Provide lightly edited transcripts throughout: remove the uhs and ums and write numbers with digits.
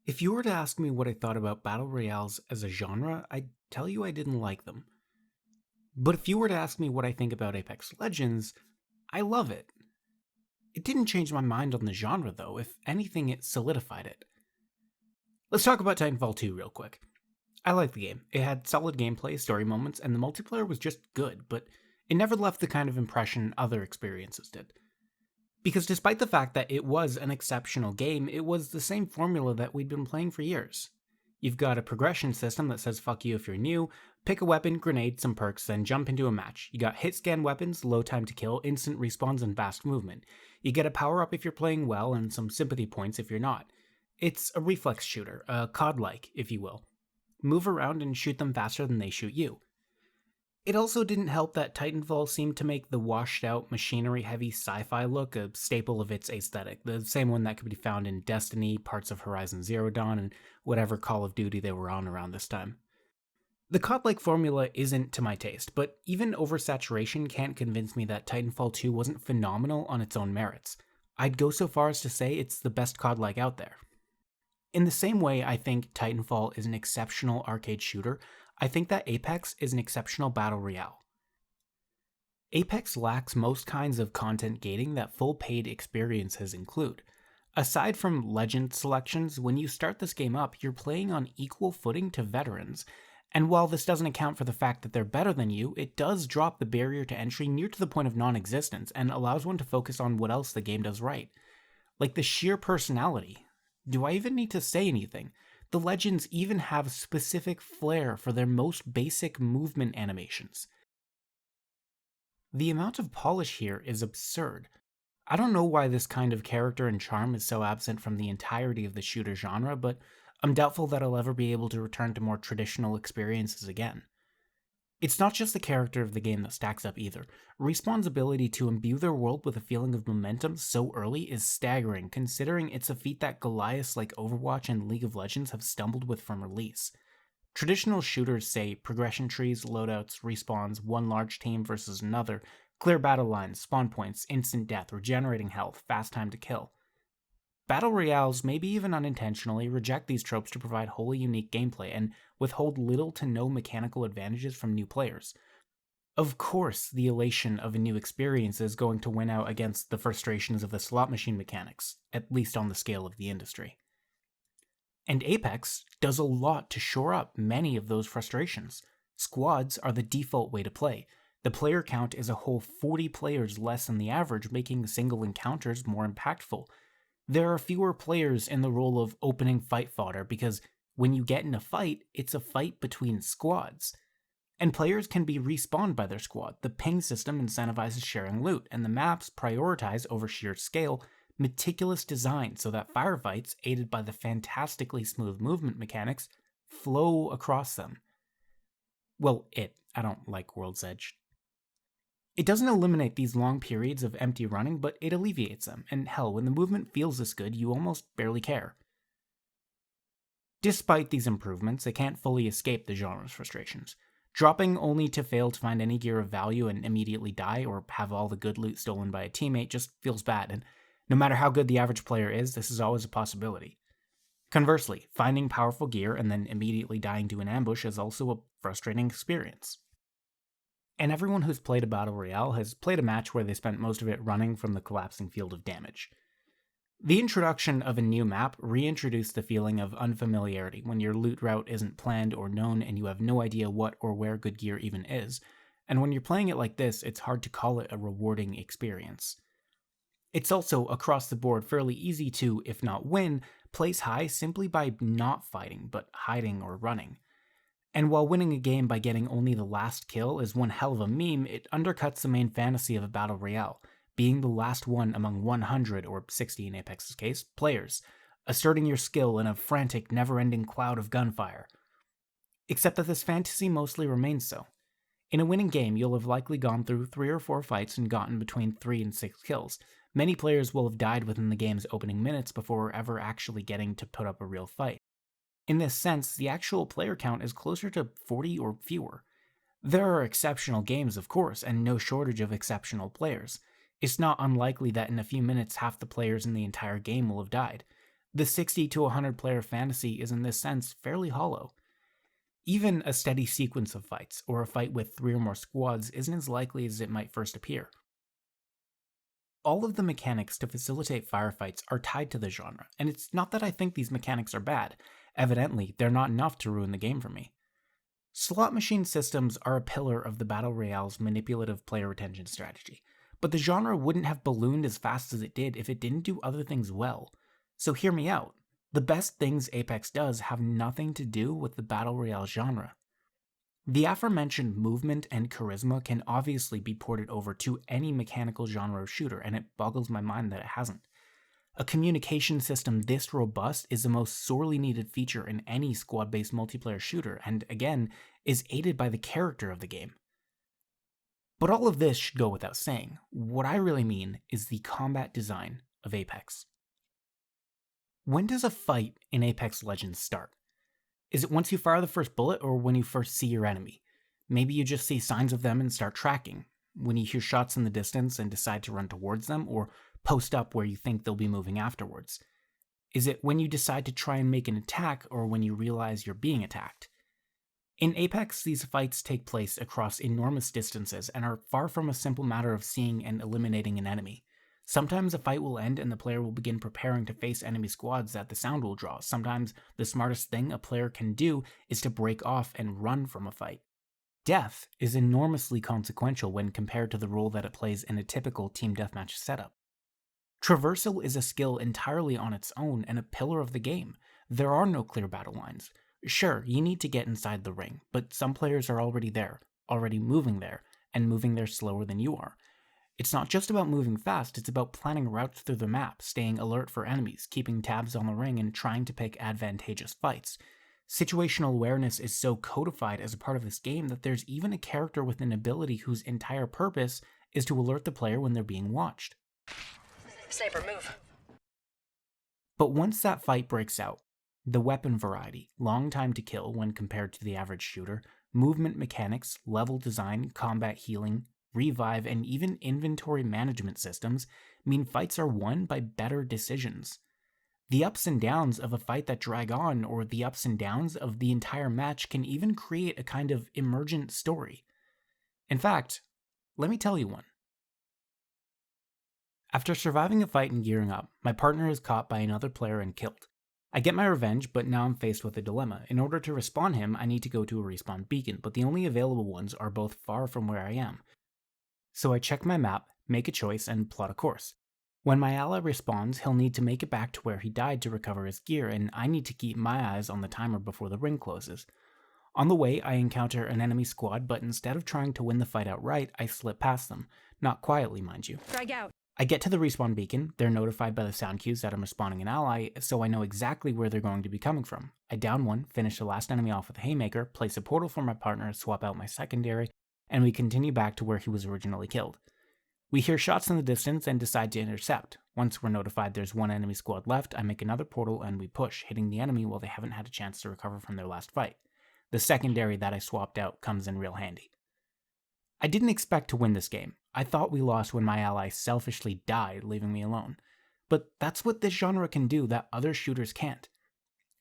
If you were to ask me what I thought about battle royales as a genre, I'd tell you I didn't like them. But if you were to ask me what I think about Apex Legends, I love it. It didn't change my mind on the genre though, if anything, it solidified it. Let's talk about Titanfall 2 real quick. I liked the game. It had solid gameplay, story moments, and the multiplayer was just good, but it never left the kind of impression other experiences did. Because despite the fact that it was an exceptional game, it was the same formula that we'd been playing for years. You've got a progression system that says fuck you if you're new, pick a weapon, grenade, some perks, then jump into a match. You got hit scan weapons, low time to kill, instant respawns, and fast movement. You get a power up if you're playing well, and some sympathy points if you're not. It's a reflex shooter, a COD like, if you will. Move around and shoot them faster than they shoot you. It also didn't help that Titanfall seemed to make the washed out, machinery heavy sci fi look a staple of its aesthetic, the same one that could be found in Destiny, parts of Horizon Zero Dawn, and whatever Call of Duty they were on around this time. The COD like formula isn't to my taste, but even oversaturation can't convince me that Titanfall 2 wasn't phenomenal on its own merits. I'd go so far as to say it's the best COD like out there. In the same way I think Titanfall is an exceptional arcade shooter, I think that Apex is an exceptional battle royale. Apex lacks most kinds of content gating that full paid experiences include. Aside from legend selections, when you start this game up, you're playing on equal footing to veterans. And while this doesn't account for the fact that they're better than you, it does drop the barrier to entry near to the point of non existence and allows one to focus on what else the game does right. Like the sheer personality. Do I even need to say anything? The legends even have specific flair for their most basic movement animations. The amount of polish here is absurd. I don't know why this kind of character and charm is so absent from the entirety of the shooter genre, but I'm doubtful that I'll ever be able to return to more traditional experiences again. It's not just the character of the game that stacks up either. Respawn's ability to imbue their world with a feeling of momentum so early is staggering, considering it's a feat that Goliaths like Overwatch and League of Legends have stumbled with from release. Traditional shooters say progression trees, loadouts, respawns, one large team versus another, clear battle lines, spawn points, instant death, regenerating health, fast time to kill. Battle royales, maybe even unintentionally, reject these tropes to provide wholly unique gameplay and withhold little to no mechanical advantages from new players. Of course, the elation of a new experience is going to win out against the frustrations of the slot machine mechanics, at least on the scale of the industry. And Apex does a lot to shore up many of those frustrations. Squads are the default way to play. The player count is a whole 40 players less than the average, making single encounters more impactful. There are fewer players in the role of opening fight fodder because when you get in a fight, it's a fight between squads. And players can be respawned by their squad. The ping system incentivizes sharing loot, and the maps prioritize over sheer scale meticulous design so that firefights, aided by the fantastically smooth movement mechanics, flow across them. Well, I don't like World's Edge. It doesn't eliminate these long periods of empty running, but it alleviates them, and hell, when the movement feels this good, you almost barely care. Despite these improvements, it can't fully escape the genre's frustrations. Dropping only to fail to find any gear of value and immediately die, or have all the good loot stolen by a teammate, just feels bad, and no matter how good the average player is, this is always a possibility. Conversely, finding powerful gear and then immediately dying to an ambush is also a frustrating experience. And everyone who's played a battle royale has played a match where they spent most of it running from the collapsing field of damage. The introduction of a new map reintroduced the feeling of unfamiliarity when your loot route isn't planned or known and you have no idea what or where good gear even is, and when you're playing it like this, it's hard to call it a rewarding experience. It's also, across the board, fairly easy to, if not win, place high simply by not fighting, but hiding or running. And while winning a game by getting only the last kill is one hell of a meme, it undercuts the main fantasy of a battle royale, being the last one among 100, or 60 in Apex's case, players, asserting your skill in a frantic, never-ending cloud of gunfire. Except that this fantasy mostly remains so. In a winning game, you'll have likely gone through 3 or 4 fights and gotten between 3 and 6 kills. Many players will have died within the game's opening minutes before ever actually getting to put up a real fight. In this sense, the actual player count is closer to 40 or fewer. There are exceptional games, of course, and no shortage of exceptional players. It's not unlikely that in a few minutes half the players in the entire game will have died. The 60 to 100 player fantasy is in this sense fairly hollow. Even a steady sequence of fights, or a fight with 3 or more squads, isn't as likely as it might first appear. All of the mechanics to facilitate firefights are tied to the genre, and it's not that I think these mechanics are bad. Evidently, they're not enough to ruin the game for me. Slot machine systems are a pillar of the Battle Royale's manipulative player retention strategy, but the genre wouldn't have ballooned as fast as it did if it didn't do other things well. So hear me out. The best things Apex does have nothing to do with the Battle Royale genre. The aforementioned movement and charisma can obviously be ported over to any mechanical genre of shooter, and it boggles my mind that it hasn't. A communication system this robust is the most sorely needed feature in any squad-based multiplayer shooter, and again, is aided by the character of the game. But all of this should go without saying. What I really mean is the combat design of Apex. When does a fight in Apex Legends start? Is it once you fire the first bullet, or when you first see your enemy? Maybe you just see signs of them and start tracking, when you hear shots in the distance and decide to run towards them, or post up where you think they'll be moving afterwards. Is it when you decide to try and make an attack, or when you realize you're being attacked? In Apex, these fights take place across enormous distances and are far from a simple matter of seeing and eliminating an enemy. Sometimes a fight will end and the player will begin preparing to face enemy squads that the sound will draw. Sometimes the smartest thing a player can do is to break off and run from a fight. Death is enormously consequential when compared to the role that it plays in a typical team deathmatch setup. Traversal is a skill entirely on its own and a pillar of the game. There are no clear battle lines. Sure, you need to get inside the ring, but some players are already there, already moving there, and moving there slower than you are. It's not just about moving fast, it's about planning routes through the map, staying alert for enemies, keeping tabs on the ring, and trying to pick advantageous fights. Situational awareness is so codified as a part of this game that there's even a character with an ability whose entire purpose is to alert the player when they're being watched. Sniper, move. But once that fight breaks out, the weapon variety, long time to kill when compared to the average shooter, movement mechanics, level design, combat healing, revive, and even inventory management systems mean fights are won by better decisions. The ups and downs of a fight that drag on, or the ups and downs of the entire match, can even create a kind of emergent story. In fact, let me tell you one. After surviving a fight and gearing up, my partner is caught by another player and killed. I get my revenge, but now I'm faced with a dilemma. In order to respawn him, I need to go to a respawn beacon, but the only available ones are both far from where I am. So I check my map, make a choice, and plot a course. When my ally respawns, he'll need to make it back to where he died to recover his gear, and I need to keep my eyes on the timer before the ring closes. On the way, I encounter an enemy squad, but instead of trying to win the fight outright, I slip past them. Not quietly, mind you. Drag out. I get to the respawn beacon, they're notified by the sound cues that I'm respawning an ally, so I know exactly where they're going to be coming from. I down one, finish the last enemy off with a haymaker, place a portal for my partner, swap out my secondary, and we continue back to where he was originally killed. We hear shots in the distance and decide to intercept. Once we're notified there's one enemy squad left, I make another portal and we push, hitting the enemy while they haven't had a chance to recover from their last fight. The secondary that I swapped out comes in real handy. I didn't expect to win this game. I thought we lost when my ally selfishly died, leaving me alone. But that's what this genre can do that other shooters can't.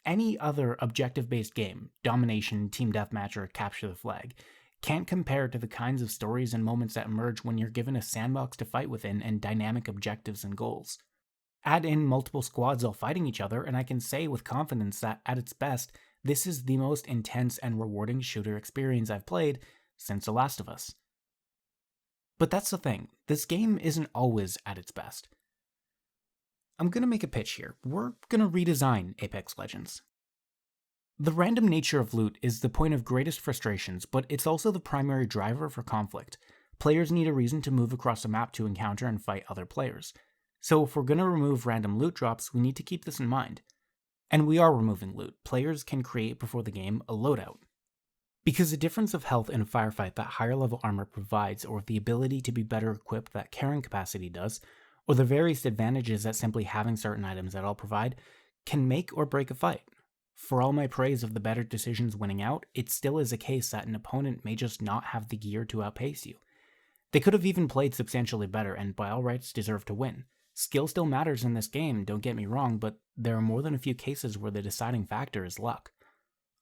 Any other objective-based game, domination, team deathmatch, or capture the flag, can't compare to the kinds of stories and moments that emerge when you're given a sandbox to fight within and dynamic objectives and goals. Add in multiple squads all fighting each other, and I can say with confidence that, at its best, this is the most intense and rewarding shooter experience I've played since The Last of Us. But that's the thing, this game isn't always at its best. I'm gonna make a pitch here. We're gonna redesign Apex Legends. The random nature of loot is the point of greatest frustrations, but it's also the primary driver for conflict. Players need a reason to move across a map to encounter and fight other players. So if we're gonna remove random loot drops, we need to keep this in mind. And we are removing loot. Players can create before the game a loadout. Because the difference of health in a firefight that higher level armor provides, or the ability to be better equipped that carrying capacity does, or the various advantages that simply having certain items at all provide, can make or break a fight. For all my praise of the better decisions winning out, it still is a case that an opponent may just not have the gear to outpace you. They could have even played substantially better and by all rights deserve to win. Skill still matters in this game, don't get me wrong, but there are more than a few cases where the deciding factor is luck.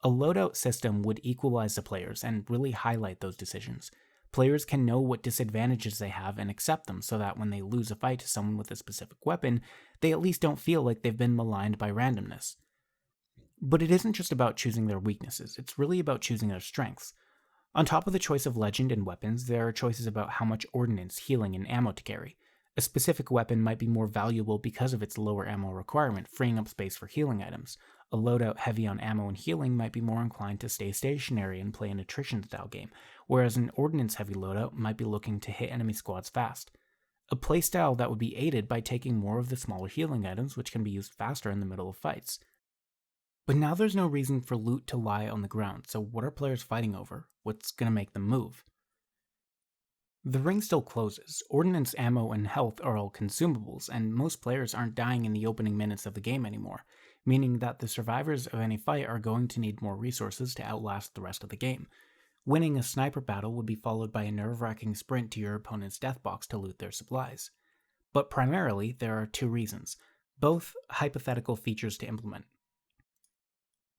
A loadout system would equalize the players and really highlight those decisions. Players can know what disadvantages they have and accept them so that when they lose a fight to someone with a specific weapon, they at least don't feel like they've been maligned by randomness. But it isn't just about choosing their weaknesses, it's really about choosing their strengths. On top of the choice of legend and weapons, there are choices about how much ordnance, healing, and ammo to carry. A specific weapon might be more valuable because of its lower ammo requirement, freeing up space for healing items. A loadout heavy on ammo and healing might be more inclined to stay stationary and play an attrition-style game, whereas an ordnance-heavy loadout might be looking to hit enemy squads fast. A playstyle that would be aided by taking more of the smaller healing items, which can be used faster in the middle of fights. But now there's no reason for loot to lie on the ground, so what are players fighting over? What's going to make them move? The ring still closes. Ordnance, ammo, and health are all consumables, and most players aren't dying in the opening minutes of the game anymore, meaning that the survivors of any fight are going to need more resources to outlast the rest of the game. Winning a sniper battle would be followed by a nerve-wracking sprint to your opponent's death box to loot their supplies. But primarily, there are two reasons, both hypothetical features to implement.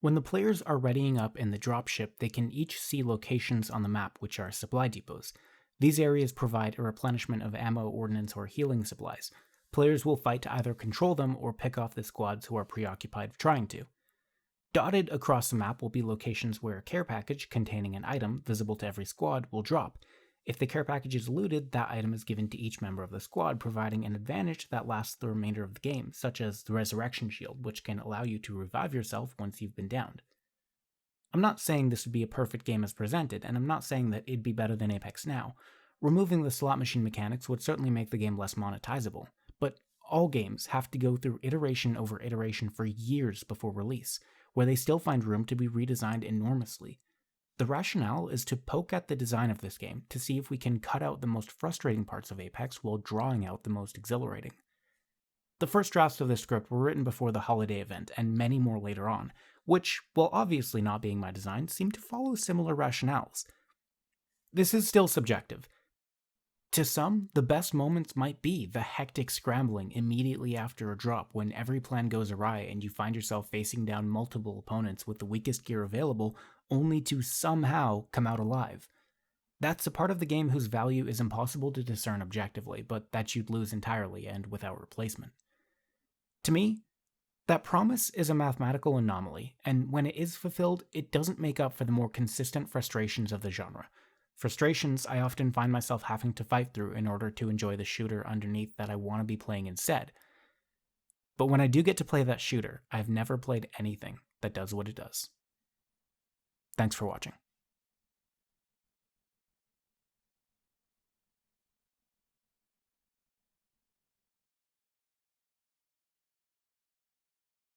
When the players are readying up in the dropship, they can each see locations on the map which are supply depots. These areas provide a replenishment of ammo, ordnance, or healing supplies. Players will fight to either control them or pick off the squads who are preoccupied trying to. Dotted across the map will be locations where a care package containing an item visible to every squad will drop. If the care package is looted, that item is given to each member of the squad, providing an advantage that lasts the remainder of the game, such as the Resurrection Shield, which can allow you to revive yourself once you've been downed. I'm not saying this would be a perfect game as presented, and I'm not saying that it'd be better than Apex now. Removing the slot machine mechanics would certainly make the game less monetizable, but all games have to go through iteration over iteration for years before release, where they still find room to be redesigned enormously. The rationale is to poke at the design of this game to see if we can cut out the most frustrating parts of Apex while drawing out the most exhilarating. The first drafts of this script were written before the holiday event, and many more later on, which, while obviously not being my design, seem to follow similar rationales. This is still subjective. To some, the best moments might be the hectic scrambling immediately after a drop when every plan goes awry and you find yourself facing down multiple opponents with the weakest gear available only to somehow come out alive. That's a part of the game whose value is impossible to discern objectively, but that you'd lose entirely and without replacement. To me, that promise is a mathematical anomaly, and when it is fulfilled, it doesn't make up for the more consistent frustrations of the genre. Frustrations I often find myself having to fight through in order to enjoy the shooter underneath that I want to be playing instead. But when I do get to play that shooter, I've never played anything that does what it does. Thanks for watching.